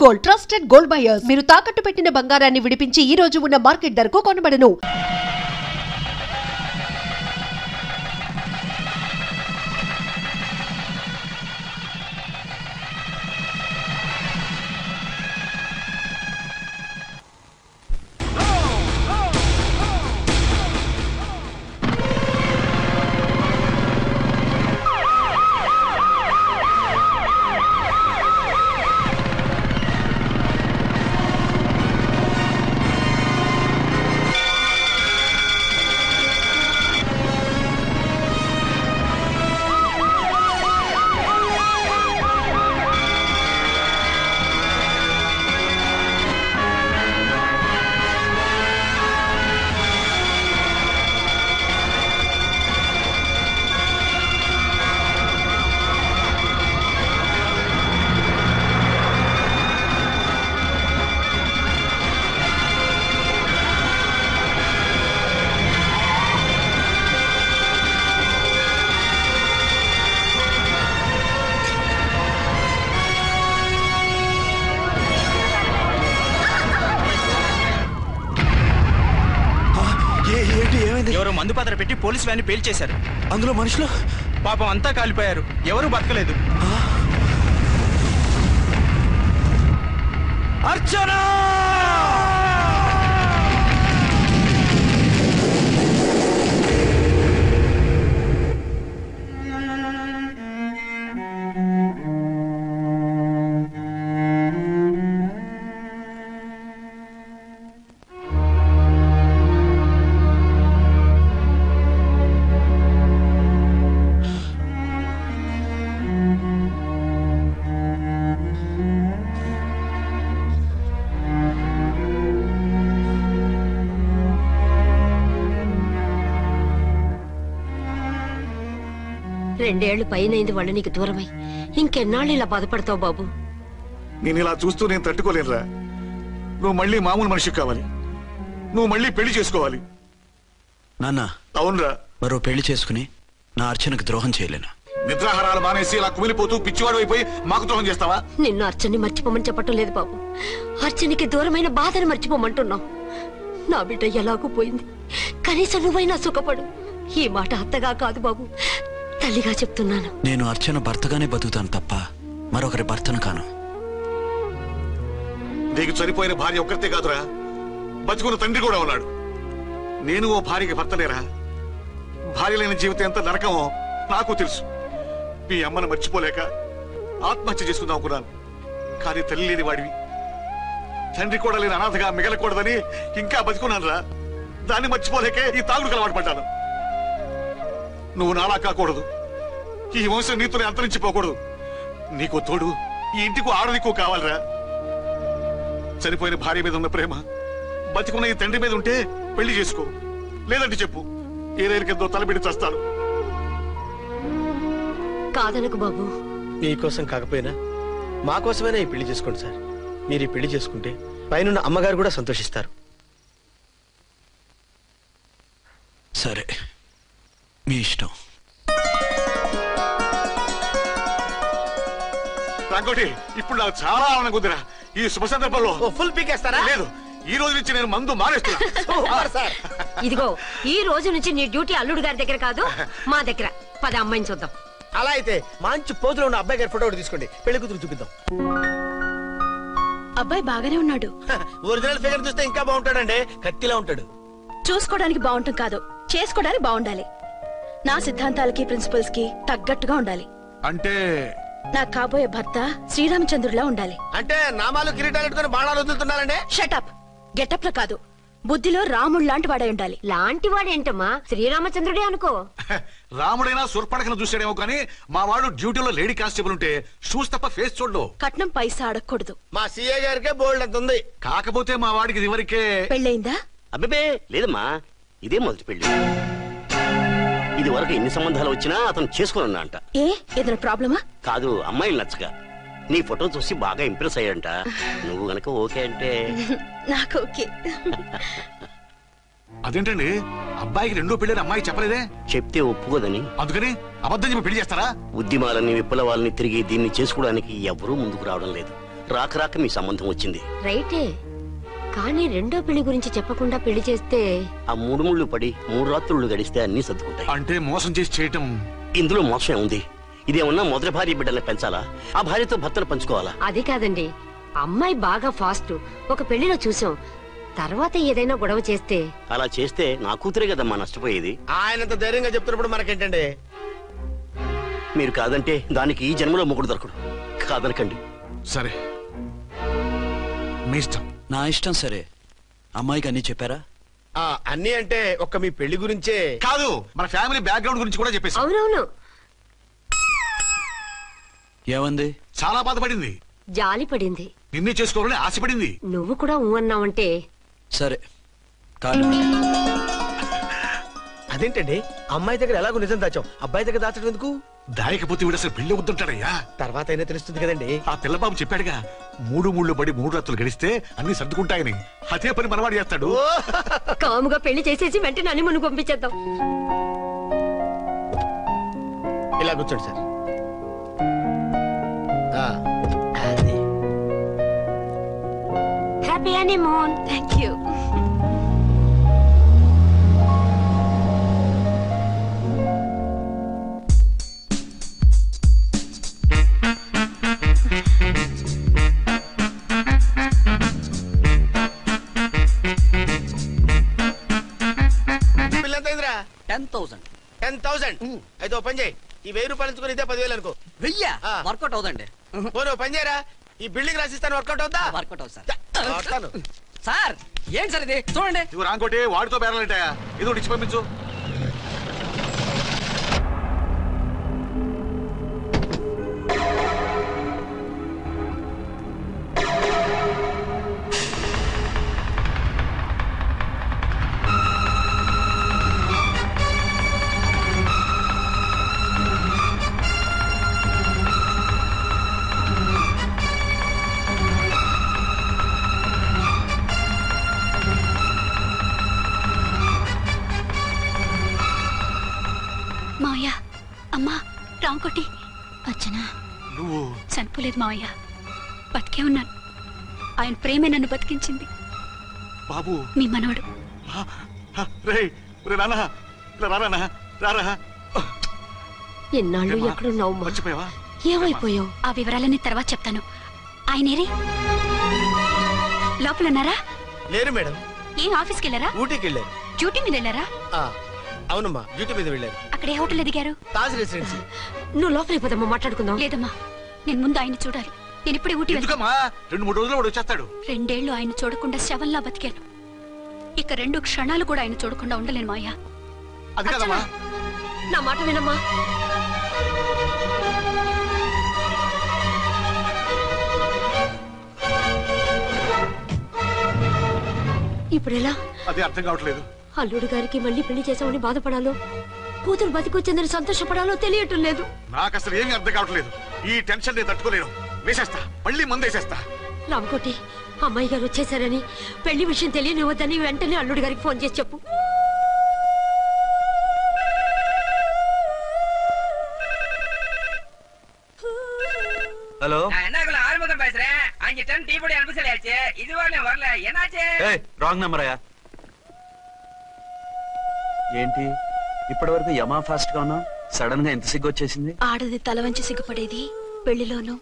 Gold, trusted gold buyers. మీరు తాకట్టు పెట్టిన బంగారాన్ని విడిపించి ఈ రోజు ఉన్న మార్కెట్ ధరకు కొనబడను. ఎవరో మందు పాత్ర పెట్టి పోలీసు వ్యాన్ని పేల్చేశారు. అందులో మనుషులు పాపం అంతా కాలిపోయారు. ఎవరూ బతకలేదు. అర్చనా! రెండేళ్లు పైనైంది వాళ్ళు నీకు దూరమై. ఇంకెన్నాళ్ళు ఇలా బాధపడతావు బాబు? నేను ఇలా చూస్తూ నేను తట్టుకోలేనురా. నువ్వు మళ్ళీ మామూలు మనిషి కావాలి. నువ్వు మళ్ళీ పెళ్లి చేసుకోవాలి. నాన్న, అవునరా. మరో పెళ్లి చేసుకుని నా అర్చనకు ద్రోహం చేయలేను. నిద్రాహారాలు మానేసి ఇలా కుమిలిపోతూ పిచ్చివాడు అయిపోయి మాకు ద్రోహం చేస్తావా? నిన్ను అర్చన్ని మర్చిపోమని చెప్పటం లేదు బాబు. అర్చనికి దూరమైన బాధను మర్చిపోమంటున్నావు. నా బిడ్డ ఎలాగూ పోయింది, కనీసం నువ్వైనా సుఖపడు. ఈ మాట అత్తగా కాదు బాబు, తల్లిగా చెప్తున్నాను. నేను అర్చన భర్తగానే బతుకుతాను తప్ప మరొకరి భర్తను కాను. నీకు చనిపోయిన భార్య ఒక్కరితే కాదురా, బతుకున్న తండ్రి కూడా ఉన్నాడు. నేను ఓ భార్యకి భర్తలేరా? భార్య లేని జీవితం ఎంత నరకమో నాకు తెలుసు. మీ అమ్మను మర్చిపోలేక ఆత్మహత్య చేసుకుందాం అనుకున్నాను. కానీ తల్లి లేని వాడివి, తండ్రి కూడా లేని అనాథగా మిగలకూడదని ఇంకా బతుకున్నాను రా. దాన్ని మర్చిపోలేకే ఈ తాగుడుకు అలవాటు పడ్డాను. నువ్వు నాలా కాకూడదు. ఈ వంశం నీతోనే అంతరించిపోకూడదు. నీకో తోడు ఈ ఇంటికి ఆడదికో కావాలరా. చనిపోయిన భార్య మీద ఉన్న ప్రేమ బతికున్న ఈ తండ్రి మీద ఉంటే పెళ్లి చేసుకో. లేదంటే చెప్పు, ఏ రైలు కిందో తలబెడి చేస్తాను. కాదనకు బాబు. మీకోసం కాకపోయినా మా కోసమైనా ఈ పెళ్లి చేసుకోండి సార్. మీరు ఈ పెళ్లి చేసుకుంటే పైన అమ్మగారు కూడా సంతోషిస్తారు. సరే, మీ ఇష్టం. రంగోటి, ఇప్పుడు నాకు చాలా ఆనందంగా ఉందిరా. ఈ శుభ సందర్భంలో ఫుల్ పీకేస్తారా? లేదు, ఈ రోజు నుంచి నేను మందు మానేస్తున్నా. ఇదిగో, ఈ రోజు నుంచి నీ డ్యూటీ అల్లుడు గారి దగ్గర కాదు, మా దగ్గర. పద అమ్మాయిని చూద్దాం. అలా అయితే మంచి పోజులో ఉన్న అబ్బాయి గారి ఫోటో ఒకటి తీసుకోండి, పెళ్లి కూతురు చూపిద్దాం. అబ్బాయి బాగానే ఉన్నాడు. ఒరిజినల్ ఫిగర్ చూస్తే ఇంకా బాగుంటాడండి, కత్తిలా ఉంటాడు. చూసుకోవడానికి బాగుంటాం కాదు, చేసుకోవడానికి బాగుండాలి. నా సిద్ధాంతాలకి ప్రిన్సిపల్స్ కి తగ్గట్టుగా ఉండాలి. అంటే నా కాబోయే భర్త శ్రీరామచంద్రులా ఉండాలి. అంటే నామాలు కిరీటాలు ఎట్టుకుని బాణాలు వదులుతున్నారండి. షటప్. గెటప్ లో కాదు, బుద్ధిలో రాముడు లాంటి వాడై ఉండాలి. లాంటి వాడేంటమ్మా, శ్రీరామచంద్రుడే అనుకో. రాముడైనా సుర్పడకను చూసాడేమో కానీ మా వాడు డ్యూటీలో లేడీ కానిస్టేబుల్ ఉంటే షూస్ తప్ప ఫేస్ చూడడు. కట్నం పైసా అడగకూడదు. మా సీఏ గారికే బోల్డ్ అంత ఉంది. కాకపోతే మా వాడికి ఇదివరకే పెళ్ళయిందా? అబ్బే లేదమ్మా, ఇదే మొదటి పెళ్లి. ఇది వరకు ఎన్ని సంబంధాలు వచ్చినా అతను చేసుకున్నా అంట. ఏ ఏదైనా ప్రాబ్లమా? కాదు, అమ్మాయిలు నచ్చగా నీ ఫోటో చూసి బాగా ఇంప్రెస్ అయ్యాడంట. నువ్వు గనక ఓకే అంటే నాకు ఓకే. అదేంటండి, అబ్బాయికి రెండో పెళ్లి అమ్మాయి చెప్పలేదే? చెప్తే ఒప్పుకోదని. అందుకని అబద్ధం చెప్పి పెళ్లి చేస్తారా? ఉద్యమాలని విప్లవాలని తిరిగి దీన్ని చేసుకోవడానికి ఎవరూ ముందుకు రావడం లేదు. రాక రాక మీ సంబంధం వచ్చింది. రైటే, కానీ రెండో పెళ్లి గురించి చెప్పకుండా పెళ్లి చేస్తే ఆ 3 ముళ్ళు పడి 3 రాత్రులు గడిస్తే అన్ని సర్దుకుంటాయి. అంటే మోసం చేసి చేయటం ఇందులో మోసం ఉంది. ఇదేమన్నా మొదటి భార్య బిడ్డల్ని పెంచాలా, ఆ భార్యతో భర్తను పంచుకోవాలా? అది కాదండి, అమ్మాయి బాగా ఫాస్ట్. ఒక పెళ్లిలో చూసాం, తర్వాత ఏదైనా గొడవ చేస్తే. అలా చేస్తే నా కూతురే కదమ్మా నష్టపోయేది. ఆయనంత ధైర్యంగా చెప్తున్నప్పుడు మనకేంటండి? మీరు కాదంటే దానికి ఈ జన్మలో మొగుడు దొరకడు. కాదనకండి. సరే, మీ ఇష్టం. నా ఇష్టం సరే. అమ్మాయికి అన్నీ చెప్పారా? అన్నీ అంటే ఒక్క మీ పెళ్లి గురించే కాదు, మన ఫ్యామిలీ బ్యాక్గ్రౌండ్ గురించి కూడా చెప్పేసి. అవునవును. ఏమంది? చాలా బాధపడింది, జాలి పడింది, నిన్నే చేసుకోవాలని ఆశపడింది. నువ్వు కూడా అన్నావంటే. సరే కాదు. అదేంటండి, అమ్మాయి దగ్గర ఎలాగో నిజం దాచాం, అబ్బాయి దగ్గర దాచడం ఎందుకు? దాయకపోతే వీడు అసలు పెళ్లి వద్దంటాడయ్యా. తర్వాత అయినా తెలుస్తుంది కదండి. ఆ పిల్లబాబు చెప్పాడుగా, 3 ముళ్ళు పడి 3 రాత్రులు గడిస్తే అన్ని సర్దుకుంటాయని. అదే పని మనవాడు చేస్తాడు. కాముగా పెళ్లి చేసేసి వెంటనే హనీమూన్ పంపించేద్దాం. ఇలా కూర్చోండి sir. Happy honeymoon. Thank you. పిల్లంతైందిరా? 10,000. 10,000. అయితే ఓ పని చేయి, ఈ 1000 రూపాయలు ఎంచుకుని ఇదే 10,000 అనుకో. 1000 వర్కౌట్ అవుదండి. పోను పని చేయరా, ఈ బిల్డింగ్ రాసిస్తాను. వర్కౌట్ అవుతా? వర్కౌట్ అవుతుంది వస్తాను. సార్. ఏంటి సార్ ఇది? చూడండి. ఇవి రాంకోటి వాడితో బేరాలంటాయా? ఇది ఒకటి ఇచ్చి పంపించు. మావయ్య, అమ్మా, రాంకోటి. అచ్చనా, నువ్వు చనిపోలేదు మావయ్య, బతికే ఉన్నాను. ఆయన ప్రేమే నన్ను బతికించింది. బాబు, మీ మనవడు. ఎన్నాళ్ళు ఎక్కడున్నావు? మర్చిపోయావా? ఏమైపోయావు? ఆ వివరాలన్నీ తర్వాత చెప్తాను. ఆయనేరి లోపల ఉన్నారా? లేరు మేడం. ఏం ఆఫీస్కి వెళ్ళారా? ఊటీకి వెళ్ళారు. డ్యూటీ మీద వెళ్ళారా? అవునమ్మా, డ్యూటీ మీద వెళ్ళారు. అక్కడ ఏ హోటల్ ఎదిగారు? తాజ్ రెసిడెన్సీ. నువ్వు లోపలికి పోదమ్మా, మాట్లాడుకుందాం. లేదమ్మా, నేను ముందు ఆయన చూడాలి. నేను ఇప్పుడే ఊటీ వెళ్తాను. ఎందుకమ్మా? 2-3 రోజుల్లో వాడు వచ్చేస్తాడు. 2 ఏళ్లు ఆయన చూడకుండా శవంలా బతికాను. ఇక 2 క్షణాలు కూడా ఆయన చూడకుండా ఉండలేను మాయా. అది కాదమ్మా. నా మాట వినమ్మా. ఇప్పుడు ఎలా? అది అర్థం కావట్లేదు. అల్లుడు గారికి మళ్ళీ పెళ్లి చేసామని బాధపడాలో, కూతురు బతికొచ్చిందని సంతోషపడాలో తెలియటం లేదు. నాకు అసలు ఏమీ అర్థం కావట్లేదు. ఈ టెన్షన్ నేను తట్టుకోలేను. వేసేస్తా, మళ్ళీ మందేసేస్తా. రామకోటి, అమ్మాయి గారు వచ్చేసారని, పెళ్లి విషయం తెలియనివ్వద్దని వెంటనే అల్లుడు గారికి ఫోన్ చేసి చెప్పు. ஹலோ. என்னக்குள்ள ஆறுமுகம் பேசுறேன். 5 டன் டீ பொடி அனுப்ப சொல்லியாச்சு. இது வரல வரல. என்னாச்சு? ఏయ్, రాంగ్ నంబర్ అయ్యా. ఏంటి ఇప్పటి వరకు యమా ఫాస్ట్ గా ఉన్నావు, సడన్ గా ఎంత సిగ్గు వచ్చేసింది? ఆడది తల వంచి సిగ్గుపడేది పెళ్లిలోను,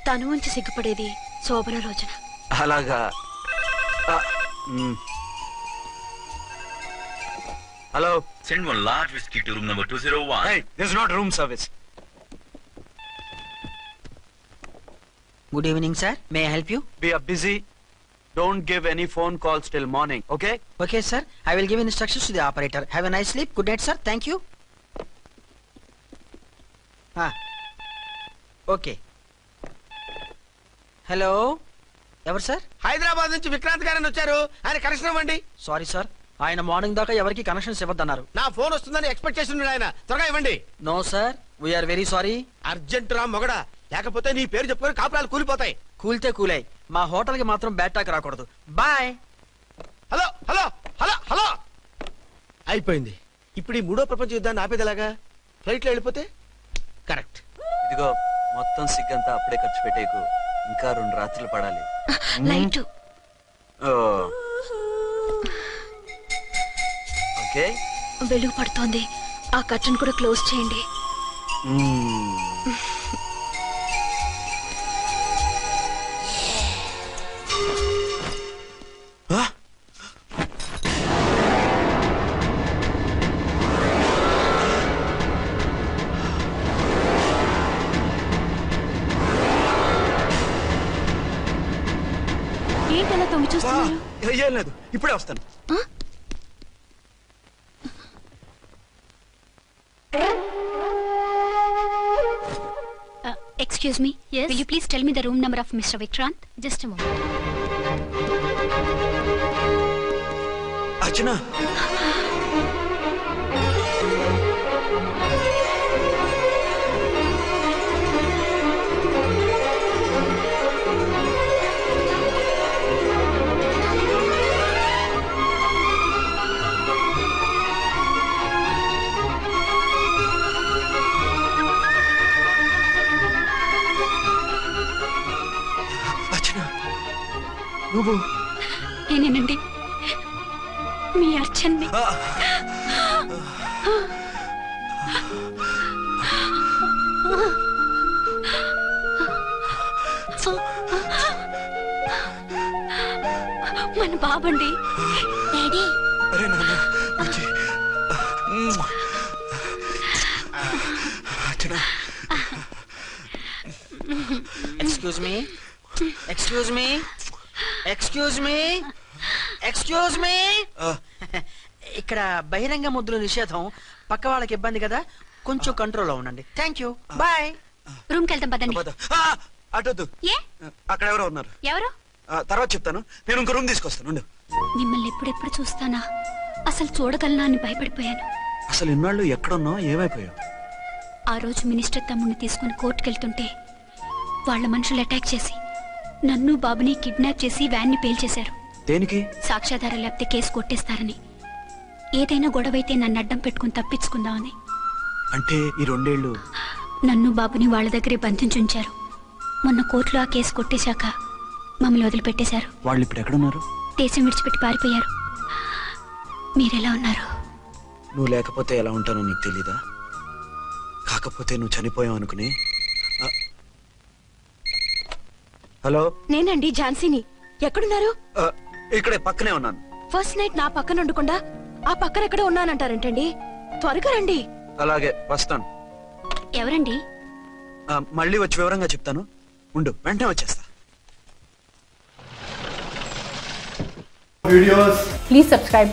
తను వంచి సిగ్గుపడేది శోభన రోజున. అలాగా. Hello. Send 1 large whiskey to room number 201. Hey, this is not room service. Good evening, sir. May I help you? We are busy. Don't give any phone calls till morning, okay? Okay, sir. I will give instructions to the operator. Have a nice sleep. Good night, sir. Thank you. Okay. Hello. ఎవరు sir? Hyderabad నుంచి విక్రాంత్ గారని వచ్చారు. ఆయన connection ఇవ్వండి. Sorry sir, ఆయన morning దాకా ఎవరికి connections ఇవ్వద్దన్నారు. నా ఫోన్ వస్తుందని ఎక్స్పెక్ట్ చేస్తున్నాడు ఆయన. త్వరగా ఇవ్వండి. No sir, we're very sorry. Urgent రా మొగడా, లేకపోతే నీ పేరు చెప్పుకొని కాపురాలు కూలిపోతాయి. కూల్తే కూలాయి, మా హోటల్ కి మాత్రం బ్యాడ్ టాక్ రాకూడదు. Bye. Hello hello hello hello. అయిపోయింది. ఇప్పుడు ఈ 3వ ప్రపంచ యుద్ధాన్ని ఆపేదలాగా? ఫ్లైట్ లో వెళ్ళిపోతే కరెక్ట్. ఇదిగో మొత్తం సిగ్గంతా అప్పుడే ఖర్చు పెట్టేకు. ఇంకా 2 రాత్రులు పడాలి. లైట్ ఓకే, వెలుగు పడుతోంది. ఆ కర్టన్ కూడా క్లోజ్ చేయండి. ఏంటలా తొంగి చూస్తున్నారు? ఏం లేదు, ఇప్పుడే వస్తాను. Excuse me. Yes. Will you please tell me the room number of Mr. Vikrant? Just a moment. Archana. నువ్వు నేనేనండి, మీ అర్చన్ని. మన బాబండి. డాడీ. అరే నాన్న, excuse me, excuse me, excuse me, excuse me. ఇక్కడ బహిరంగ ముద్దుల నిషేధం, పక్క వాళ్ళకి ఇబ్బంది కదా, కొంచెం కంట్రోల్లో ఉండండి. Thank you, bye. రూమ్ కి వెళ్తాం పదండి. అటొద్దు, అక్కడ ఎవరో ఉన్నారు. ఎవరు? తర్వాత చెప్తాను. నేను ఇంకో రూమ్ తీసుకొస్తాను. మిమ్మల్ని ఎప్పుడెప్పుడు చూస్తానా, అసలు చూడగలనా అని భయపడిపోయాను. అసలు ఇన్నాళ్ళు ఎక్కడున్నావు, ఏమైపోయావు? ఆ రోజు మినిస్టర్ తమ్ముడిని తీసుకుని కోర్టుకెళ్తుంటే వాళ్ళ మనుషులు అటాక్ చేసి నన్ను బాబుని కిడ్నాప్ చేసి వ్యాన్ ని పేల్చేశారు. దేనికి? సాక్ష్యాధారం లేకపోతే కేసు కొట్టేస్తారని. ఏదైనా గొడవైతే నన్ను అడ్డం పెట్టుకుని తప్పించుకుందామని. అంటే ఈ 2 ఏళ్ళు నన్ను బాబుని వాళ్ళ దగ్గరే బంధించుంచారు. మొన్న కోర్టులో ఆ కేసు కొట్టేశాక మమ్మల్ని వదిలిపెట్టేశారు. వాళ్ళు ఇప్పుడు ఎక్కడున్నారు? దేశం విడిచిపెట్టి పారిపోయారు. మీరెలా ఉన్నారు? నువ్వు లేకపోతే ఎలా ఉంటానో నీకు తెలీదా? కాకపోతే నువ్వు చనిపోయావు అనుకుని. హలో, నేనండి ఝాన్సీని. ఎక్కడున్నారు? ఇక్కడే పక్కనే ఉన్నాను. ఫస్ట్ నైట్ నా పక్కన ఉండకుండా ఆ పక్కన ఎక్కడ ఉన్నానంటారంటండి. త్వరగా రండి. అలాగే వస్తాను. ఎవరండి? మళ్ళీ వచ్చి వివరంగా చెప్తాను. ఉండు, వెంటనే వచ్చేస్తా. Please subscribe